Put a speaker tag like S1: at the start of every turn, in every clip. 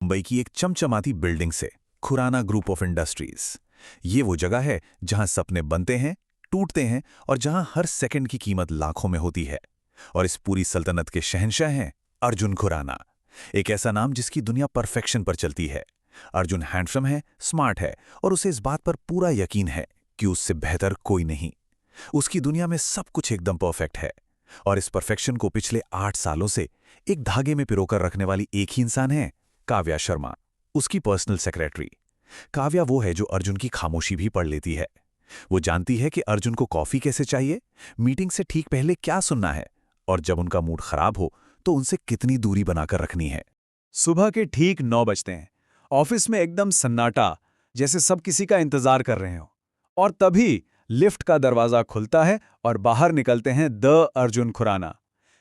S1: मुंबई की एक चमचमाती बिल्डिंग से, खुराना ग्रुप ऑफ इंडस्ट्रीज। ये वो जगह है जहां सपने बनते हैं, टूटते हैं और जहां हर सेकंड की कीमत लाखों में होती है। और इस पूरी सल्तनत के शहंशाह हैं अर्जुन खुराना। एक ऐसा नाम जिसकी दुनिया परफेक्शन पर चलती है। अर्जुन हैंडसम है, स्मार्ट है और उसे इस बात पर पूरा यकीन है कि उससे बेहतर कोई नहीं। उसकी दुनिया में सब कुछ एकदम परफेक्ट है। और इस परफेक्शन को पिछले 8 सालों से एक धागे में पिरोकर रखने वाली एक ही इंसान है, काव्या शर्मा, उसकी पर्सनल सेक्रेटरी। काव्या वो है जो अर्जुन की खामोशी भी पढ़ लेती है। वो जानती है कि अर्जुन को कॉफी कैसे चाहिए, मीटिंग से ठीक पहले क्या सुनना है और जब उनका मूड खराब हो तो उनसे कितनी दूरी बनाकर रखनी है।
S2: सुबह के ठीक 9 बजते हैं। ऑफिस में एकदम सन्नाटा, जैसे सब किसी का इंतजार कर रहे हो। और तभी लिफ्ट का दरवाजा खुलता है और बाहर निकलते हैं द अर्जुन खुराना।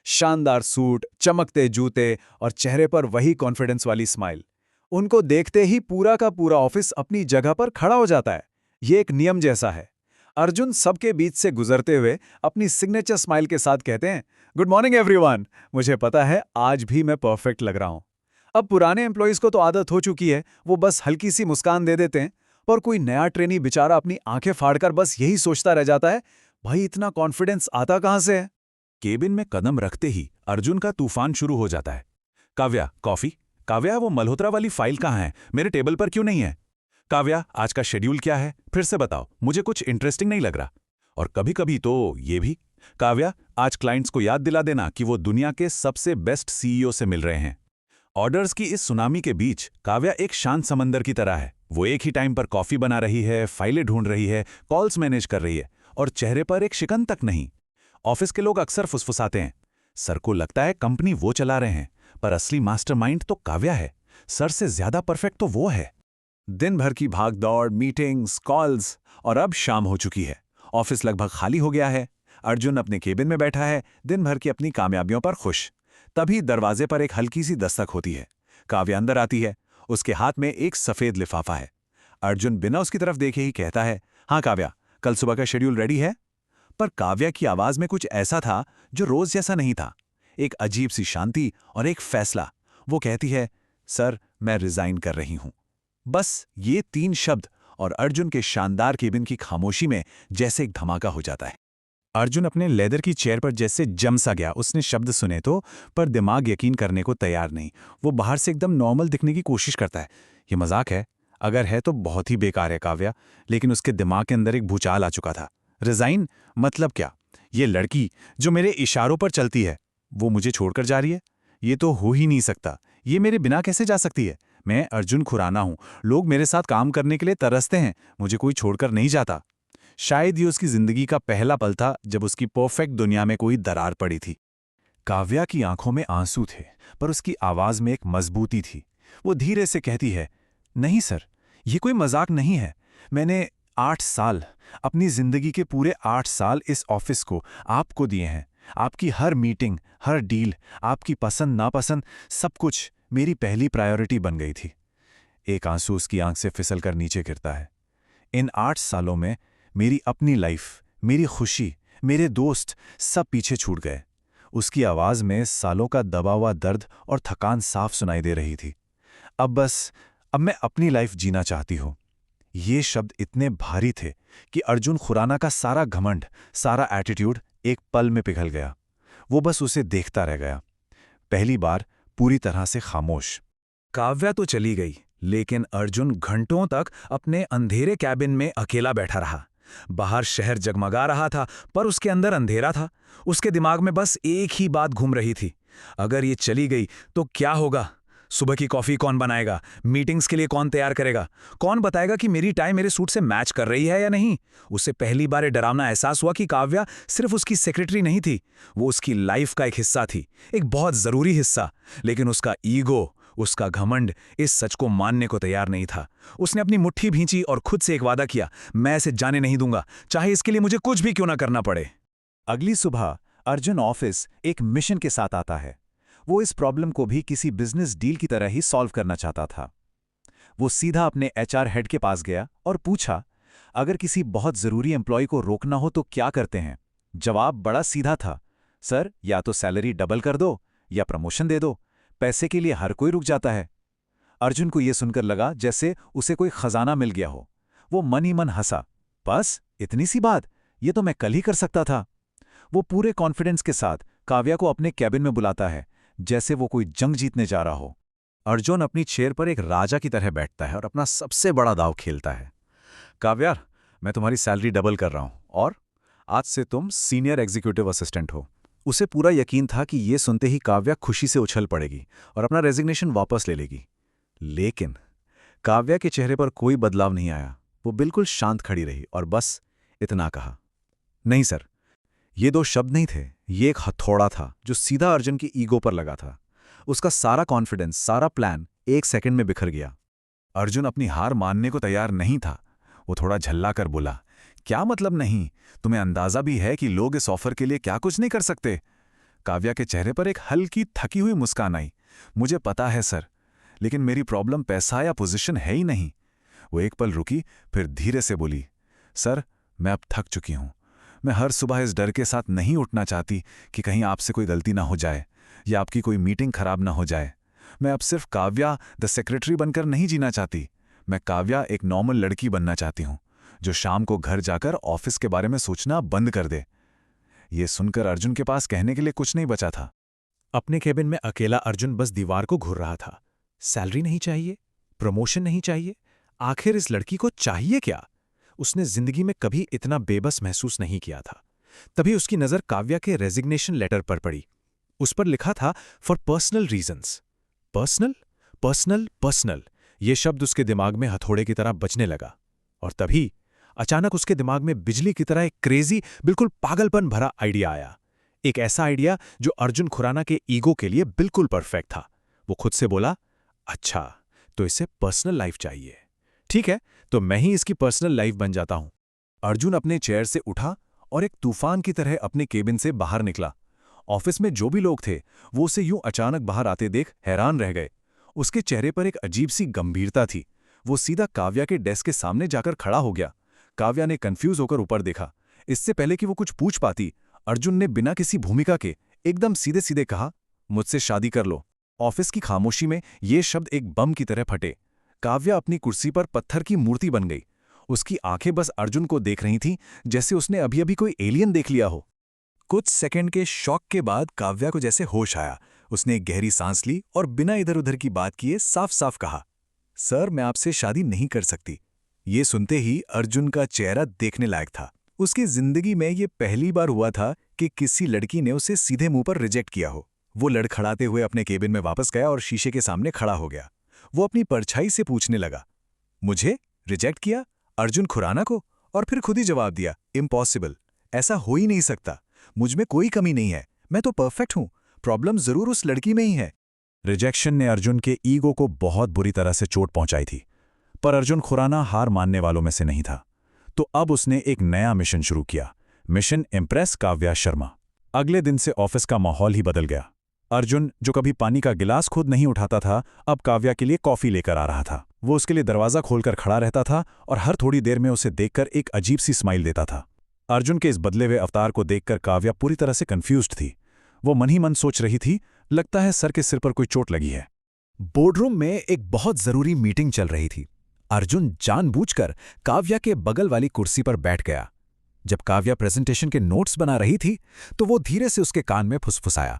S2: शानदार सूट, चमकते जूते और चेहरे पर वही कॉन्फिडेंस वाली स्माइल। उनको देखते ही पूरा का पूरा ऑफिस अपनी जगह पर खड़ा हो जाता है। ये एक नियम जैसा है। अर्जुन सबके बीच से गुजरते हुए अपनी सिग्नेचर स्माइल के साथ कहते हैं, गुड मॉर्निंग एवरीवन। मुझे पता है आज भी मैं परफेक्ट लग रहा हूं। अब पुराने एम्प्लॉइज को तो आदत हो चुकी है, वो बस हल्की सी मुस्कान दे देते हैं। पर कोई नया ट्रेनी बेचारा अपनी आंखें फाड़कर बस यही सोचता रह जाता है, भाई इतना कॉन्फिडेंस आता कहां से है।
S1: केबिन में कदम रखते ही अर्जुन का तूफान शुरू हो जाता है। काव्या, कॉफी? काव्या, वो मल्होत्रा वाली फाइल कहाँ है? मेरे टेबल पर क्यों नहीं है? काव्या, आज का शेड्यूल क्या है? फिर से बताओ, मुझे कुछ इंटरेस्टिंग नहीं लग रहा। और कभी कभी तो ये भी, काव्या, आज क्लाइंट्स को याद दिला देना कि वो दुनिया के सबसे बेस्ट सीईओ से मिल रहे हैं। ऑर्डर्स की इस सुनामी के बीच काव्या एक शांत समंदर की तरह है। वो एक ही टाइम पर कॉफी बना रही है, फाइलें ढूंढ रही है, कॉल्स मैनेज कर रही है और चेहरे पर एक शिकन तक नहीं। ऑफिस के लोग अक्सर फुसफुसाते हैं, सर को लगता है कंपनी वो चला रहे हैं, पर असली मास्टरमाइंड तो काव्या है। सर से ज्यादा परफेक्ट तो वो है। दिन भर की भागदौड़, मीटिंग्स, कॉल्स और अब शाम हो चुकी है। ऑफिस लगभग खाली हो गया है। अर्जुन अपने केबिन में बैठा है, दिन भर की अपनी कामयाबियों पर खुश। तभी दरवाजे पर एक हल्की सी दस्तक होती है। काव्या अंदर आती है। उसके हाथ में एक सफेद लिफाफा है। अर्जुन बिना उसकी तरफ देखे ही कहता है, हाँ काव्या, कल सुबह का शेड्यूल रेडी है? पर काव्या की आवाज में कुछ ऐसा था जो रोज जैसा नहीं था। एक अजीब सी शांति और एक फैसला। वो कहती है, सर, मैं रिजाइन कर रही हूं। बस ये 3 शब्द और अर्जुन के शानदार केबिन की खामोशी में जैसे एक धमाका हो जाता है। अर्जुन अपने लेदर की चेयर पर जैसे जम सा गया। उसने शब्द सुने तो, पर दिमाग यकीन करने को तैयार नहीं। वो बाहर से एकदम नॉर्मल दिखने की कोशिश करता है। ये मजाक है? अगर है तो बहुत ही बेकार है काव्या। लेकिन उसके दिमाग के अंदर एक भूचाल आ चुका था। रिजाइन मतलब क्या? ये लड़की जो मेरे इशारों पर चलती है, वो मुझे छोड़कर जा रही है? ये तो हो ही नहीं सकता। ये मेरे बिना कैसे जा सकती है? मैं अर्जुन खुराना हूं। लोग मेरे साथ काम करने के लिए तरसते हैं। मुझे कोई छोड़कर नहीं जाता। शायद ये उसकी जिंदगी का पहला पल था जब उसकी परफेक्ट दुनिया में कोई दरार पड़ी थी। काव्या की आंखों में आंसू थे, पर उसकी आवाज में एक मजबूती थी। वो धीरे से कहती है, नहीं सर, ये कोई मजाक नहीं है। मैंने 8 साल, अपनी जिंदगी के पूरे 8 साल इस ऑफिस को आपको दिए हैं। आपकी हर मीटिंग, हर डील, आपकी पसंद नापसंद, सब कुछ मेरी पहली प्रायोरिटी बन गई थी। एक आंसू उसकी आंख से फिसल कर नीचे गिरता है। इन 8 सालों में मेरी अपनी लाइफ, मेरी खुशी, मेरे दोस्त सब पीछे छूट गए। उसकी आवाज में सालों का दबा हुआ दर्द और थकान साफ सुनाई दे रही थी। अब मैं अपनी लाइफ जीना चाहती हूं। ये शब्द इतने भारी थे कि अर्जुन खुराना का सारा घमंड, सारा एटीट्यूड एक पल में पिघल गया। वो बस उसे देखता रह गया, पहली बार पूरी तरह से खामोश। काव्या तो चली गई, लेकिन अर्जुन घंटों तक अपने अंधेरे कैबिन में अकेला बैठा रहा। बाहर शहर जगमगा रहा था, पर उसके अंदर अंधेरा था। उसके दिमाग में बस एक ही बात घूम रही थी, अगर ये चली गई तो क्या होगा? सुबह की कॉफी कौन बनाएगा? मीटिंग्स के लिए कौन तैयार करेगा? कौन बताएगा कि मेरी टाई मेरे सूट से मैच कर रही है या नहीं? उसे पहली बार ये डरावना एहसास हुआ कि काव्या सिर्फ उसकी सेक्रेटरी नहीं थी, वो उसकी लाइफ का एक हिस्सा थी, एक बहुत जरूरी हिस्सा। लेकिन उसका ईगो, उसका घमंड इस सच को मानने को तैयार नहीं था। उसने अपनी मुट्ठी भींची और खुद से एक वादा किया, मैं इसे जाने नहीं दूंगा, चाहे इसके लिए मुझे कुछ भी क्यों ना करना पड़े। अगली सुबह अर्जुन ऑफिस एक मिशन के साथ आता है। वो इस प्रॉब्लम को भी किसी बिजनेस डील की तरह ही सॉल्व करना चाहता था। वो सीधा अपने एचआर हेड के पास गया और पूछा, अगर किसी बहुत जरूरी एम्प्लॉय को रोकना हो तो क्या करते हैं? जवाब बड़ा सीधा था, सर, या तो सैलरी डबल कर दो या प्रमोशन दे दो। पैसे के लिए हर कोई रुक जाता है।
S2: अर्जुन को यह सुनकर लगा जैसे उसे कोई खजाना मिल गया हो। वो मन ही मन हंसा। बस इतनी सी बात, ये तो मैं कल ही कर सकता था। वो पूरे कॉन्फिडेंस के साथ काव्या को अपने कैबिन में बुलाता है, जैसे वो कोई जंग जीतने जा रहा हो। अर्जुन अपनी चेयर पर एक राजा की तरह बैठता है और अपना सबसे बड़ा दांव खेलता है। काव्या, मैं तुम्हारी सैलरी डबल कर रहा हूं और आज से तुम सीनियर एग्जीक्यूटिव असिस्टेंट हो। उसे पूरा यकीन था कि ये सुनते ही काव्या खुशी से उछल पड़ेगी और अपना रेजिग्नेशन वापस ले लेगी। लेकिन काव्या के चेहरे पर कोई बदलाव नहीं आया। वो बिल्कुल शांत खड़ी रही और बस इतना कहा, नहीं सर। ये दो शब्द नहीं थे, ये एक हथौड़ा था जो सीधा अर्जुन की ईगो पर लगा था। उसका सारा कॉन्फिडेंस, सारा प्लान एक सेकंड में बिखर गया। अर्जुन अपनी हार मानने को तैयार नहीं था। वो थोड़ा झल्ला कर बोला, क्या मतलब नहीं? तुम्हें अंदाजा भी है कि लोग इस ऑफर के लिए क्या कुछ नहीं कर सकते? काव्या के चेहरे पर एक हल्की थकी हुई मुस्कान आई। मुझे पता है सर, लेकिन मेरी प्रॉब्लम पैसा या पोजीशन है ही नहीं। वो एक पल रुकी, फिर धीरे से बोली, सर मैं अब थक चुकी हूं। मैं हर सुबह इस डर के साथ नहीं उठना चाहती कि कहीं आपसे कोई गलती ना हो जाए या आपकी कोई मीटिंग खराब ना हो जाए। मैं अब सिर्फ काव्या द सेक्रेटरी बनकर नहीं जीना चाहती। मैं काव्या एक नॉर्मल लड़की बनना चाहती हूं, जो शाम को घर जाकर ऑफिस के बारे में सोचना बंद कर दे। ये सुनकर अर्जुन के पास कहने के लिए कुछ नहीं बचा था।
S3: अपने केबिन में अकेला अर्जुन बस दीवार को घूर रहा था। सैलरी नहीं चाहिए, प्रमोशन नहीं चाहिए, आखिर इस लड़की को चाहिए क्या? उसने जिंदगी में कभी इतना बेबस महसूस नहीं किया था। तभी उसकी नज़र काव्या के रेजिग्नेशन लेटर पर पड़ी। उस पर लिखा था, for personal reasons. Personal, personal, personal, ये शब्द उसके दिमाग में हथौड़े की तरह बजने लगा। और तभी अचानक उसके दिमाग में बिजली की तरह एक क्रेजी, बिल्कुल पागलपन भरा आइडिया आया। एक ऐसा आइडिया जो अर्जुन खुराना के ईगो के लिए बिल्कुल परफेक्ट था। वो खुद से बोला, अच्छा तो इसे पर्सनल लाइफ चाहिए। ठीक है, तो मैं ही इसकी पर्सनल लाइफ बन जाता हूं।
S2: अर्जुन अपने चेयर से उठा और एक तूफान की तरह अपने केबिन से बाहर निकला। ऑफिस में जो भी लोग थे वो उसे यूं अचानक बाहर आते देख हैरान रह गए। उसके चेहरे पर एक अजीब सी गंभीरता थी। वो सीधा काव्या के डेस्क के सामने जाकर खड़ा हो गया। काव्या ने कंफ्यूज होकर ऊपर देखा। इससे पहले कि वो कुछ पूछ पाती, अर्जुन ने बिना किसी भूमिका के एकदम सीधे सीधे कहा, मुझसे शादी कर लो। ऑफिस की खामोशी में ये शब्द एक बम की तरह फटे। काव्या अपनी कुर्सी पर पत्थर की मूर्ति बन गई। उसकी आंखें बस अर्जुन को देख रही थीं, जैसे उसने अभी अभी कोई एलियन देख लिया हो। कुछ सेकंड के शॉक के बाद काव्या को जैसे होश आया। उसने एक गहरी सांस ली और बिना इधर उधर की बात किए साफ साफ कहा, सर मैं आपसे शादी नहीं कर सकती। ये सुनते ही अर्जुन का चेहरा देखने लायक था। उसकी जिंदगी में ये पहली बार हुआ था कि किसी लड़की ने उसे सीधे मुंह पर रिजेक्ट किया हो। वो लड़खड़ाते हुए अपने केबिन में वापस गया और शीशे के सामने खड़ा हो गया। वो अपनी परछाई से पूछने लगा, मुझे रिजेक्ट किया? अर्जुन खुराना को? और फिर खुद ही जवाब दिया, इम्पॉसिबल, ऐसा हो ही नहीं सकता। मुझ में कोई कमी नहीं है, मैं तो परफेक्ट हूं। प्रॉब्लम जरूर उस लड़की में ही है। रिजेक्शन ने अर्जुन के ईगो को बहुत बुरी तरह से चोट पहुंचाई थी, पर अर्जुन खुराना हार मानने वालों में से नहीं था। तो अब उसने एक नया मिशन शुरू किया, मिशन इम्प्रेस काव्या शर्मा। अगले दिन से ऑफिस का माहौल ही बदल गया। अर्जुन, जो कभी पानी का गिलास खुद नहीं उठाता था, अब काव्या के लिए कॉफी लेकर आ रहा था। वो उसके लिए दरवाजा खोलकर खड़ा रहता था और हर थोड़ी देर में उसे देखकर एक अजीब सी स्माइल देता था। अर्जुन के इस बदले हुए अवतार को देखकर काव्या पूरी तरह से कंफ्यूज्ड थी। वो मन ही मन सोच रही थी, लगता है सर के सिर पर कोई चोट लगी है। बोर्डरूम में एक बहुत जरूरी मीटिंग चल रही थी। अर्जुन जानबूझकर काव्या के बगल वाली कुर्सी पर बैठ गया। जब काव्या प्रेजेंटेशन के नोट्स बना रही थी तो वो धीरे से उसके कान में फुसफुसाया,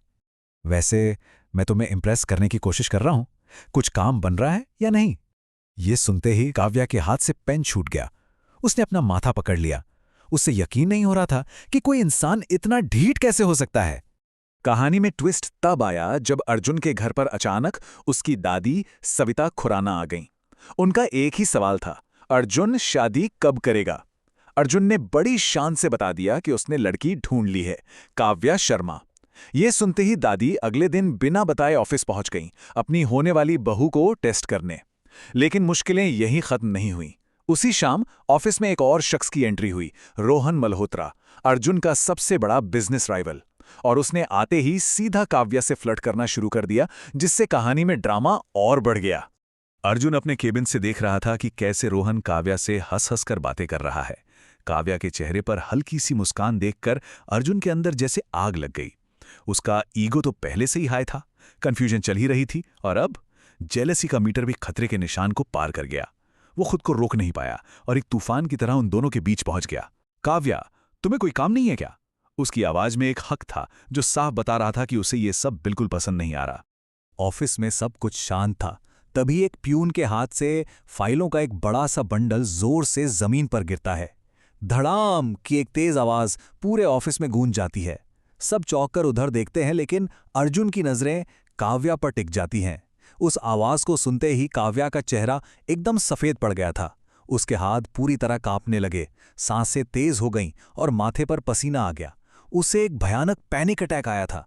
S2: वैसे मैं तुम्हें इंप्रेस करने की कोशिश कर रहा हूं, कुछ काम बन रहा है या नहीं? ये सुनते ही काव्या के हाथ से पेन छूट गया। उसने अपना माथा पकड़ लिया। उसे यकीन नहीं हो रहा था कि कोई इंसान इतना ढीठ कैसे हो सकता है। कहानी में ट्विस्ट तब आया जब अर्जुन के घर पर अचानक उसकी दादी सविता खुराना आ गईं। उनका एक ही सवाल था, अर्जुन शादी कब करेगा? अर्जुन ने बड़ी शान से बता दिया कि उसने लड़की ढूंढ ली है, काव्या शर्मा। ये सुनते ही दादी अगले दिन बिना बताए ऑफिस पहुंच गईं, अपनी होने वाली बहू को टेस्ट करने। लेकिन मुश्किलें यहीं खत्म नहीं हुईं। उसी शाम ऑफिस में एक और शख्स की एंट्री हुई, रोहन मल्होत्रा, अर्जुन का सबसे बड़ा बिजनेस राइवल। और उसने आते ही सीधा काव्या से फ्लर्ट करना शुरू कर दिया, जिससे कहानी में ड्रामा और बढ़ गया। अर्जुन अपने केबिन से देख रहा था कि कैसे रोहन काव्या से हंस हंस कर बातें कर रहा है। काव्या के चेहरे पर हल्की सी मुस्कान देखकर अर्जुन के अंदर जैसे आग लग गई। उसका ईगो तो पहले से ही हाई था, कंफ्यूजन चल ही रही थी, और अब
S1: जेलसी का मीटर भी खतरे के निशान को पार कर गया। वो खुद को रोक नहीं पाया और एक तूफान की तरह उन दोनों के बीच पहुंच गया। काव्या, तुम्हें कोई काम नहीं है क्या? उसकी आवाज में एक हक था जो साफ बता रहा था कि उसे ये सब बिल्कुल पसंद नहीं आ रहा।
S2: ऑफिस में सब कुछ शांत था। तभी एक प्यून के हाथ से फाइलों का एक बड़ा सा बंडल जोर से जमीन पर गिरता है। धड़ाम की एक तेज आवाज पूरे ऑफिस में गूंज जाती है। सब चौंक कर उधर देखते हैं, लेकिन अर्जुन की नजरें काव्या पर टिक जाती हैं। उस आवाज को सुनते ही काव्या का चेहरा एकदम सफेद पड़ गया था। उसके हाथ पूरी तरह कांपने लगे, सांसें तेज हो गईं और माथे पर पसीना आ गया। उसे एक भयानक पैनिक अटैक आया था।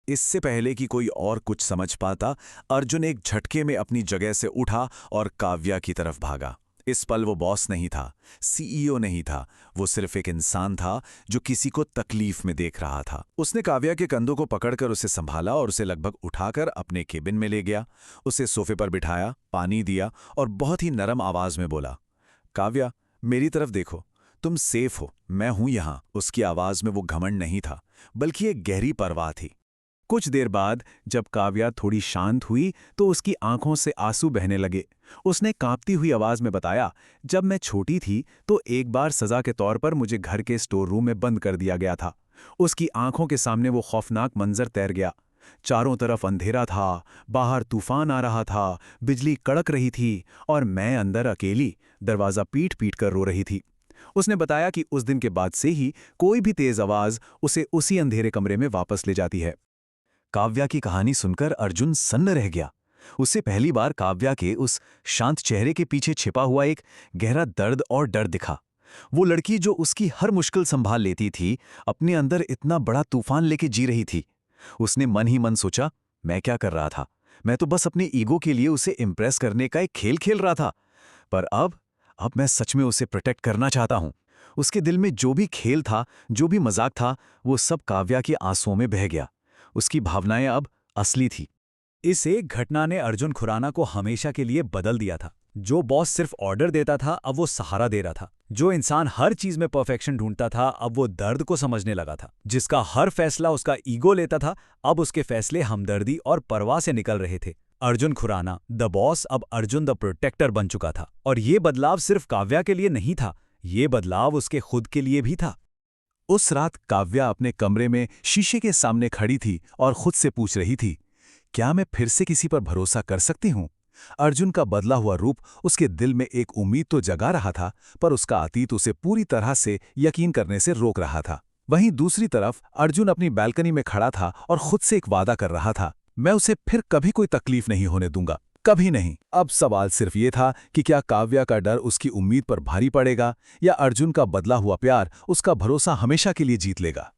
S1: इससे पहले कि कोई और कुछ समझ पाता, अर्जुन एक झटके में अपनी जगह से उठा और काव्या की तरफ भागा। इस पल वो बॉस नहीं था, सीईओ नहीं था, वो सिर्फ एक इंसान था जो किसी को तकलीफ में देख रहा था। उसने काव्या के कंधों को पकड़कर उसे संभाला और उसे लगभग उठाकर अपने केबिन में ले गया। उसे सोफे पर बिठाया, पानी दिया और बहुत ही नरम आवाज में बोला, काव्या, मेरी तरफ देखो, तुम सेफ हो, मैं हूं यहां। उसकी आवाज में वो घमंड नहीं था, बल्कि एक गहरी परवाह थी।
S3: कुछ देर बाद जब काव्या थोड़ी शांत हुई तो उसकी आंखों से आंसू बहने लगे। उसने कांपती हुई आवाज में बताया, जब मैं छोटी थी तो एक बार सजा के तौर पर मुझे घर के स्टोर रूम में बंद कर दिया गया था। उसकी आंखों के सामने वो खौफनाक मंजर तैर गया। चारों तरफ अंधेरा था, बाहर तूफान आ रहा था, बिजली कड़क रही थी और मैं अंदर अकेली दरवाजा पीट पीट कर रो रही थी। उसने बताया कि उस दिन के बाद से ही कोई भी तेज आवाज उसे उसी अंधेरे कमरे में वापस ले जाती है।
S2: काव्या की कहानी सुनकर अर्जुन सन्न रह गया। उसे पहली बार काव्या के उस शांत चेहरे के पीछे छिपा हुआ एक गहरा दर्द और डर दिखा। वो लड़की जो उसकी हर मुश्किल संभाल लेती थी, अपने अंदर इतना बड़ा तूफान लेके जी रही थी। उसने मन ही मन सोचा, मैं क्या कर रहा था? मैं तो बस अपने ईगो के लिए उसे इम्प्रेस करने का एक खेल खेल रहा था। पर अब मैं सच में उसे प्रोटेक्ट करना चाहता हूं। उसके दिल में जो भी खेल था, जो भी मजाक था, वो सब काव्या के आंसुओं में बह गया। उसकी भावनाएं अब असली थी। इस एक घटना ने अर्जुन खुराना को हमेशा के लिए बदल दिया था। जो बॉस सिर्फ ऑर्डर देता था, अब वो सहारा दे रहा था। जो इंसान हर चीज में परफेक्शन ढूंढता था, अब वो दर्द को समझने लगा था। जिसका हर फैसला उसका ईगो लेता था, अब उसके फैसले हमदर्दी और परवाह से निकल रहे थे। अर्जुन खुराना द बॉस अब अर्जुन द प्रोटेक्टर बन चुका था। और ये बदलाव सिर्फ काव्या के लिए नहीं था, ये बदलाव उसके खुद के लिए भी था।
S1: उस रात काव्या अपने कमरे में शीशे के सामने खड़ी थी और खुद से पूछ रही थी, क्या मैं फिर से किसी पर भरोसा कर सकती हूं? अर्जुन का बदला हुआ रूप उसके दिल में एक उम्मीद तो जगा रहा था, पर उसका अतीत उसे पूरी तरह से यकीन करने से रोक रहा था। वहीं दूसरी तरफ अर्जुन अपनी बालकनी में खड़ा था और खुद से एक वादा कर रहा था, मैं उसे फिर कभी कोई तकलीफ नहीं होने दूंगा, कभी नहीं। अब सवाल सिर्फ ये था कि क्या काव्या का डर उसकी उम्मीद पर भारी पड़ेगा या अर्जुन का बदला हुआ प्यार उसका भरोसा हमेशा के लिए जीत लेगा।